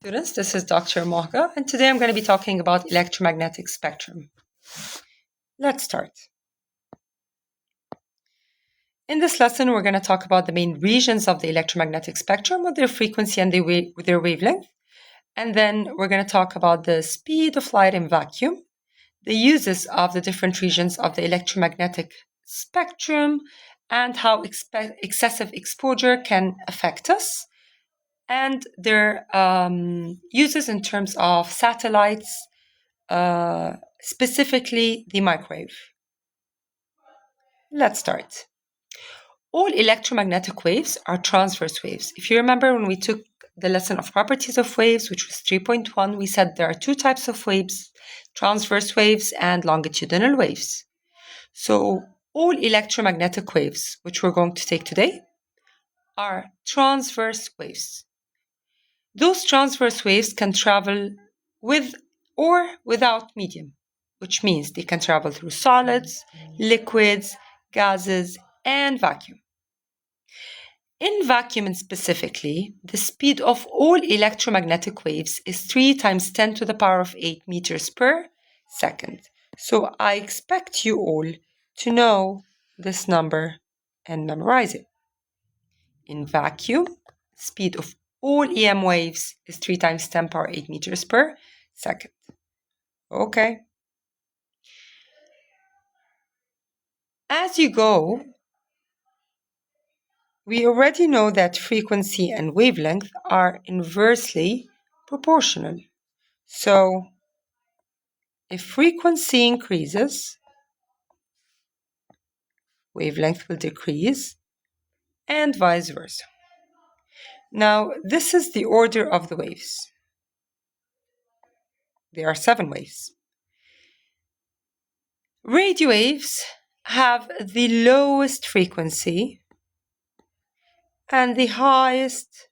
Students, this is Dr. Mohga, and today I'm going to be talking about electromagnetic spectrum. Let's start. In this lesson, we're going to talk about the main regions of the electromagnetic spectrum with their frequency and their wavelength. And then we're going to talk about the speed of light in vacuum, the uses of the different regions of the electromagnetic spectrum, and how excessive exposure can affect us, and their uses in terms of satellites, specifically the microwave. Let's start. All electromagnetic waves are transverse waves. If you remember when we took the lesson of properties of waves, which was 3.1, we said there are two types of waves, transverse waves and longitudinal waves. So all electromagnetic waves, which we're going to take today, are transverse waves. Those transverse waves can travel with or without medium, which means they can travel through solids, liquids, gases, and vacuum. In vacuum specifically, the speed of all electromagnetic waves is 3 × 10⁸ meters per second. So I expect you all to know this number and memorize it. In vacuum, speed of all EM waves is 3 × 10⁸ meters per second. Okay. As you go, we already know that frequency and wavelength are inversely proportional. So, if frequency increases, wavelength will decrease, and vice versa. Now, this is the order of the waves. There are 7 waves. Radio waves have the lowest frequency and the highest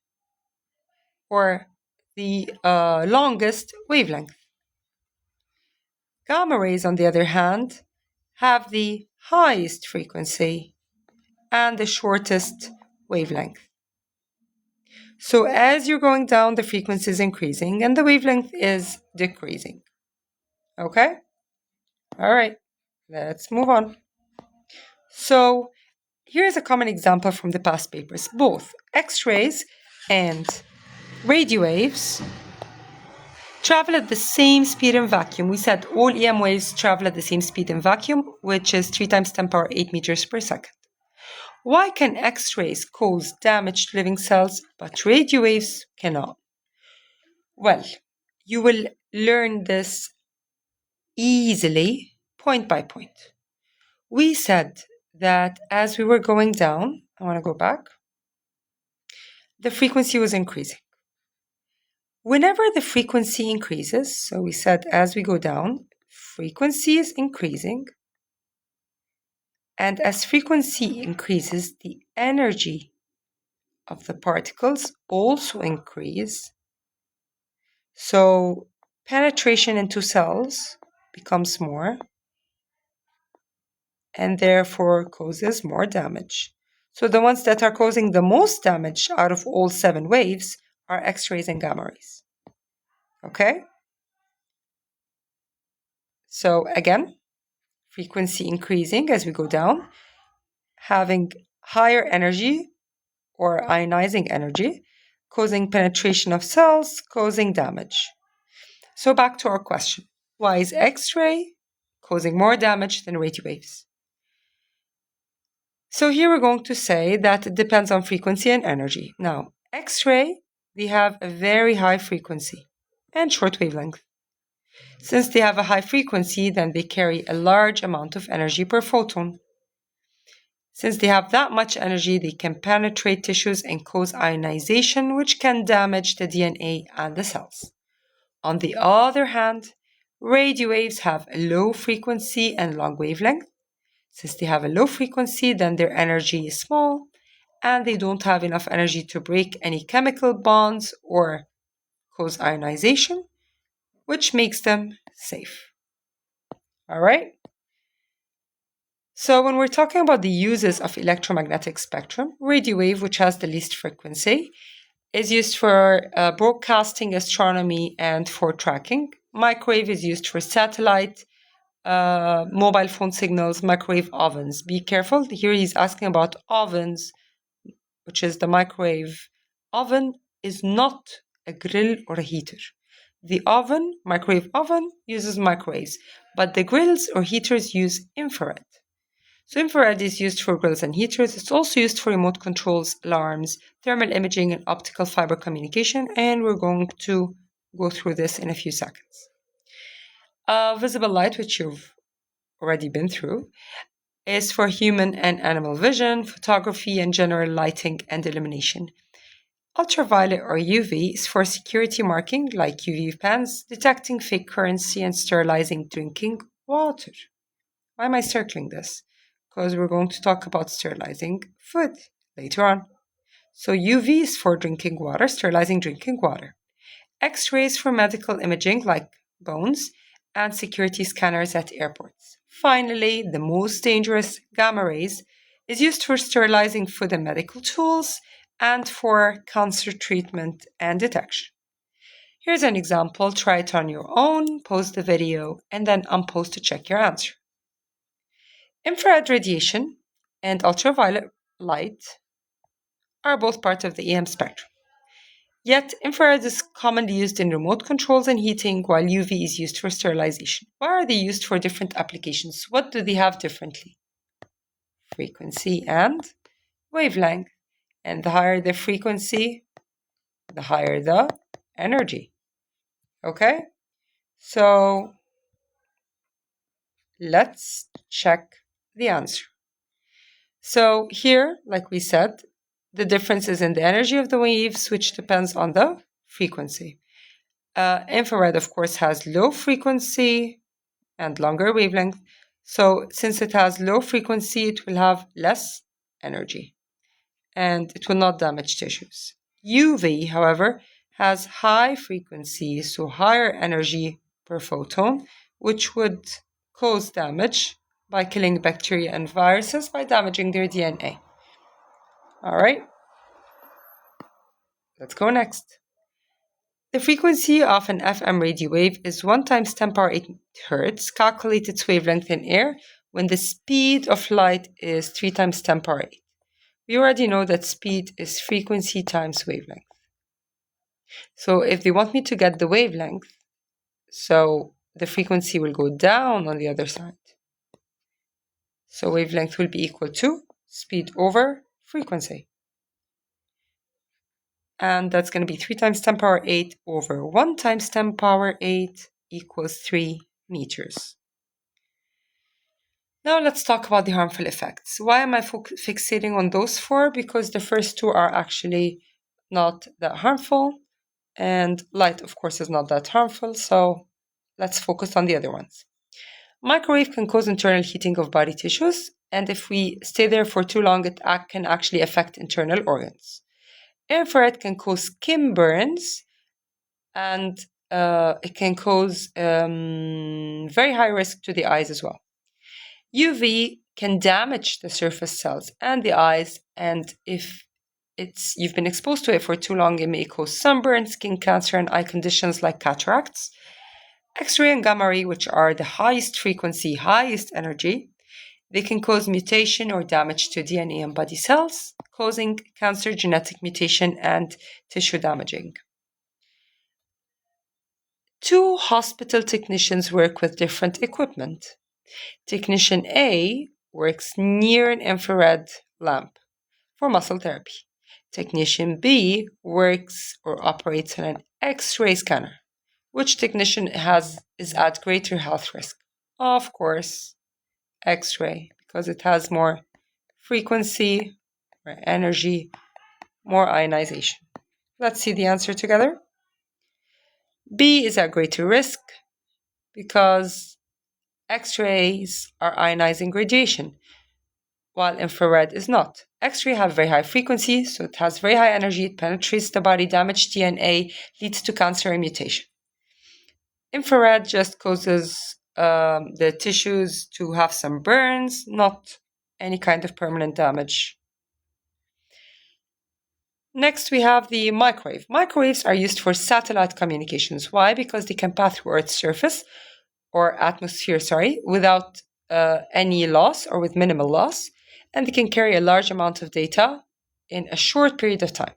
or the longest wavelength. Gamma rays, on the other hand, have the highest frequency and the shortest wavelength. So as you're going down, the frequency is increasing and the wavelength is decreasing. Okay? All right, let's move on. So here's a common example from the past papers. Both X-rays and radio waves travel at the same speed in vacuum. We said all EM waves travel at the same speed in vacuum, which is 3 × 10⁸ meters per second. Why can X-rays cause damage to living cells, but radio waves cannot? Well, you will learn this easily, point by point. We said that as we were going down, I want to go back, the frequency was increasing. Whenever the frequency increases, so we said as we go down, frequency is increasing, and as frequency increases, the energy of the particles also increase. So penetration into cells becomes more and therefore causes more damage. So the ones that are causing the most damage out of all 7 waves are X-rays and gamma rays. Okay? So again, frequency increasing as we go down, having higher energy or ionizing energy, causing penetration of cells, causing damage. So back to our question. Why is X-ray causing more damage than radio waves? So here we're going to say that it depends on frequency and energy. Now, X-ray, they have a very high frequency and short wavelength. Since they have a high frequency, then they carry a large amount of energy per photon. Since they have that much energy, they can penetrate tissues and cause ionization, which can damage the DNA and the cells. On the other hand, radio waves have a low frequency and long wavelength. Since they have a low frequency, then their energy is small, and they don't have enough energy to break any chemical bonds or cause ionization, which makes them safe. All right? So when we're talking about the uses of electromagnetic spectrum, radio wave, which has the least frequency, is used for broadcasting, astronomy, and for tracking. Microwave is used for satellite, mobile phone signals, microwave ovens. Be careful. Here he's asking about ovens, which is the microwave. Oven is not a grill or a heater. The oven, microwave oven, uses microwaves, but the grills or heaters use infrared. So infrared is used for grills and heaters. It's also used for remote controls, alarms, thermal imaging, and optical fiber communication, and we're going to go through this in a few seconds. Visible light, which you've already been through, is for human and animal vision, photography, and general lighting and illumination. Ultraviolet or UV is for security marking, like UV pens, detecting fake currency, and sterilizing drinking water. Why am I circling this? Because we're going to talk about sterilizing food later on. So UV is for drinking water, sterilizing drinking water. X-rays for medical imaging, like bones, and security scanners at airports. Finally, the most dangerous, gamma rays, is used for sterilizing food and medical tools and for cancer treatment and detection. Here's an example. Try it on your own, pause the video, and then unpause to check your answer. Infrared radiation and ultraviolet light are both part of the EM spectrum. Yet, infrared is commonly used in remote controls and heating, while UV is used for sterilization. Why are they used for different applications? What do they have differently? Frequency and wavelength. And the higher the frequency, the higher the energy. Okay? So, let's check the answer. So here, like we said, the difference is in the energy of the waves, which depends on the frequency. Infrared, of course, has low frequency and longer wavelength. So since it has low frequency, it will have less energy and it will not damage tissues. UV, however, has high frequency, so higher energy per photon, which would cause damage by killing bacteria and viruses by damaging their DNA. All right, let's go next. The frequency of an FM radio wave is 1 times 10 power 8 Hz. Calculate its wavelength in air when the speed of light is 3 times 10 power 8. We already know that speed is frequency times wavelength. So if they want me to get the wavelength, so the frequency will go down on the other side. So wavelength will be equal to speed over frequency. And that's going to be 3 times 10 power 8 over 1 times 10 power 8 equals 3 meters. Now let's talk about the harmful effects. Why am I fixating on those four? Because the first two are actually not that harmful, and light, of course, is not that harmful, so let's focus on the other ones. Microwave can cause internal heating of body tissues, and if we stay there for too long, it can actually affect internal organs. Infrared can cause skin burns, and it can cause very high risk to the eyes as well. UV can damage the surface cells and the eyes, and if you've been exposed to it for too long, it may cause sunburn, skin cancer, and eye conditions like cataracts. X-ray and gamma ray, which are the highest frequency, highest energy, they can cause mutation or damage to DNA and body cells, causing cancer, genetic mutation, and tissue damaging. Two hospital technicians work with different equipment. Technician A works near an infrared lamp for muscle therapy. Technician B works or operates on an X-ray scanner. Which technician is at greater health risk? Of course, X-ray, because it has more frequency, more energy, more ionization. Let's see the answer together. B is at greater risk because X-rays are ionizing radiation, while infrared is not. X-ray have very high frequency, so it has very high energy, it penetrates the body, damages DNA, leads to cancer and mutation. Infrared just causes the tissues to have some burns, not any kind of permanent damage. Next, we have the microwave. Microwaves are used for satellite communications. Why? Because they can pass through Earth's surface or atmosphere, without any loss or with minimal loss, and they can carry a large amount of data in a short period of time.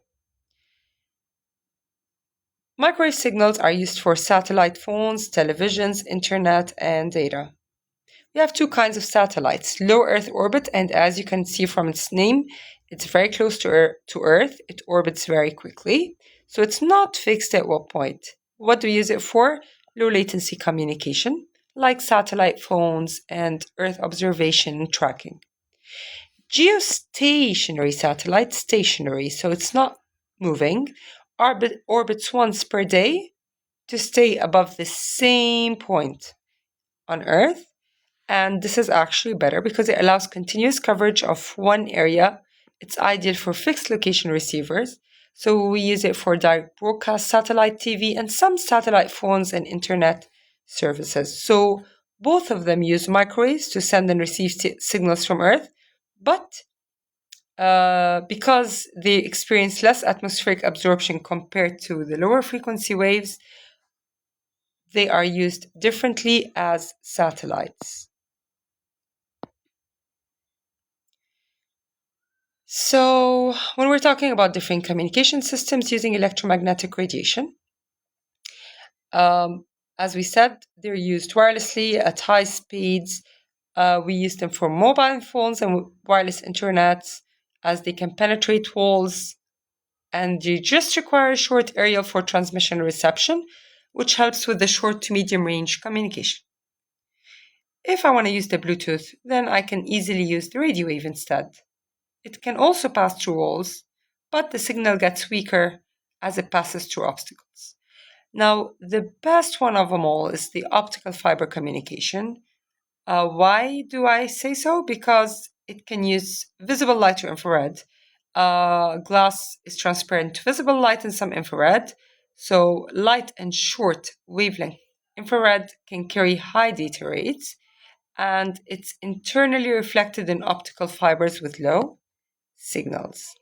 Microwave signals are used for satellite phones, televisions, internet, and data. We have two kinds of satellites, low Earth orbit, and as you can see from its name, it's very close to Earth. It orbits very quickly, so it's not fixed at what point. What do we use it for? Low latency communication, like satellite phones and Earth observation and tracking. Geostationary satellite, stationary, so it's not moving, orbits once per day to stay above the same point on Earth. And this is actually better because it allows continuous coverage of one area. It's ideal for fixed location receivers. So we use it for direct broadcast, satellite TV, and some satellite phones and internet services. So both of them use microwaves to send and receive signals from Earth. But because they experience less atmospheric absorption compared to the lower frequency waves, they are used differently as satellites. So when we're talking about different communication systems using electromagnetic radiation, as we said, they're used wirelessly at high speeds. We use them for mobile phones and wireless internets as they can penetrate walls, and you just require a short area for transmission and reception, which helps with the short to medium range communication. If I want to use the Bluetooth, then I can easily use the radio wave instead. It can also pass through walls, but the signal gets weaker as it passes through obstacles. Now, the best one of them all is the optical fiber communication. Why do I say so? Because it can use visible light or infrared. Glass is transparent to visible light and some infrared. So light and short wavelength infrared can carry high data rates, and it's internally reflected in optical fibers with low signals.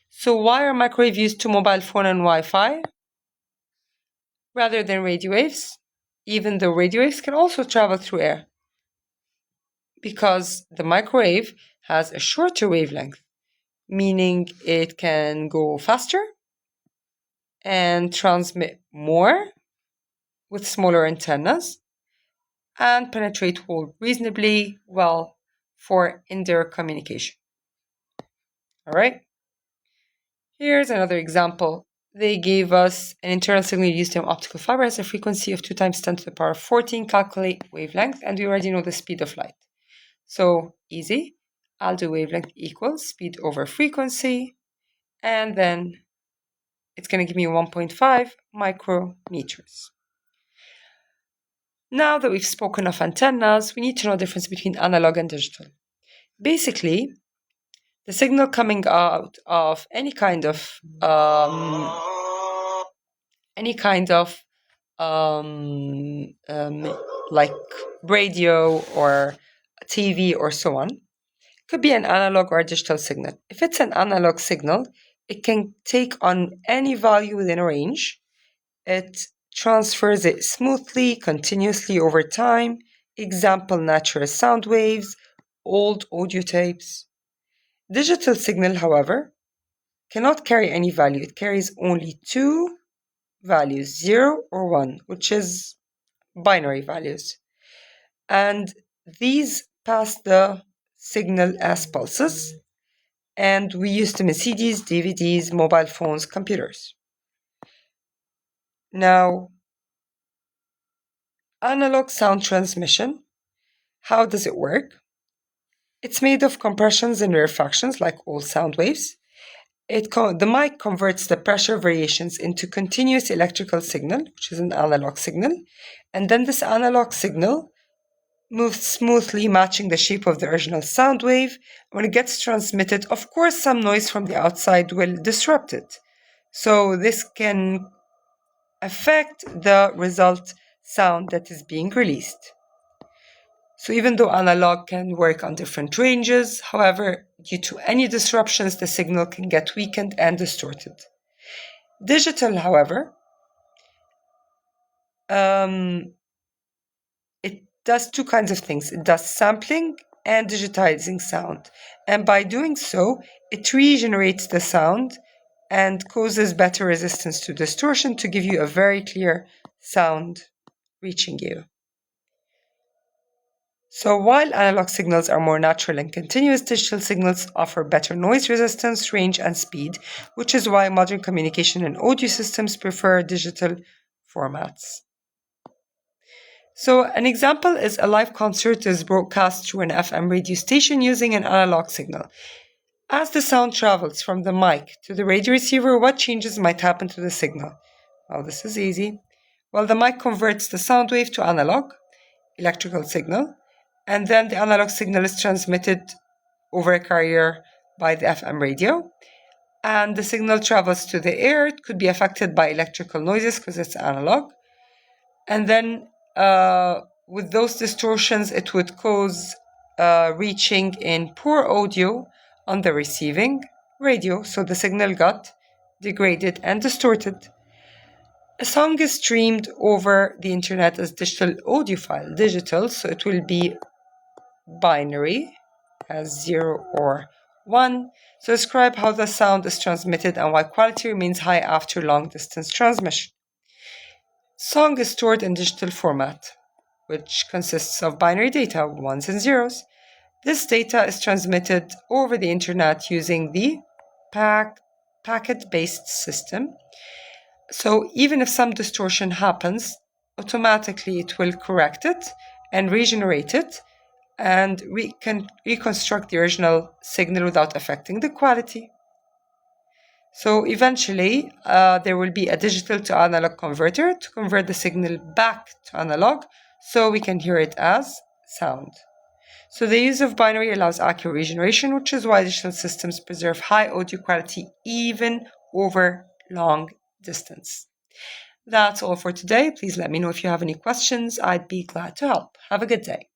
So why are microwave used to mobile phone and Wi-Fi rather than radio waves? Even though radio waves can also travel through air, because the microwave has a shorter wavelength, meaning it can go faster and transmit more with smaller antennas and penetrate wall reasonably well for indirect communication. All right. Here's another example. They gave us an internal signal used in optical fiber has a frequency of 2 times 10 to the power of 14. Calculate wavelength, and we already know the speed of light. So easy. I'll do wavelength equals speed over frequency, and then it's going to give me 1.5 micrometers. Now that we've spoken of antennas, we need to know the difference between analog and digital. Basically, the signal coming out of any kind of like radio or TV or so on could be an analog or a digital signal. If it's an analog signal, it can take on any value within a range. It transfers it smoothly, continuously over time. Example, natural sound waves, old audio tapes. Digital signal, however, cannot carry any value. It carries only two values, 0 or 1, which is binary values. And these pass the signal as pulses, and we use them in CDs, DVDs, mobile phones, computers. Now, analog sound transmission, how does it work? It's made of compressions and rarefactions like all sound waves. The mic converts the pressure variations into continuous electrical signal, which is an analog signal, and then this analog signal moves smoothly, matching the shape of the original sound wave. When it gets transmitted, of course, some noise from the outside will disrupt it. So this can affect the result sound that is being released. So even though analog can work on different ranges, however, due to any disruptions, the signal can get weakened and distorted. Digital, however, it does two kinds of things. It does sampling and digitizing sound. And by doing so, it regenerates the sound and causes better resistance to distortion to give you a very clear sound reaching you. So while analog signals are more natural and continuous, digital signals offer better noise resistance, range, and speed, which is why modern communication and audio systems prefer digital formats. So an example is a live concert is broadcast through an FM radio station using an analog signal. As the sound travels from the mic to the radio receiver, what changes might happen to the signal? Well, this is easy. Well, the mic converts the sound wave to analog, electrical signal, and then the analog signal is transmitted over a carrier by the FM radio. And the signal travels to the air. It could be affected by electrical noises because it's analog. And then with those distortions, it would cause reaching in poor audio on the receiving radio. So the signal got degraded and distorted. A song is streamed over the internet as digital audio file, digital, so it will be binary, as 0 or 1. So describe how the sound is transmitted and why quality remains high after long-distance transmission. Song is stored in digital format, which consists of binary data, ones and zeros. This data is transmitted over the internet using the packet-based system. So even if some distortion happens, automatically it will correct it and regenerate it and can reconstruct the original signal without affecting the quality. So eventually, there will be a digital to analog converter to convert the signal back to analog so we can hear it as sound. So the use of binary allows accurate regeneration, which is why digital systems preserve high audio quality even over long distance. That's all for today. Please let me know if you have any questions. I'd be glad to help. Have a good day.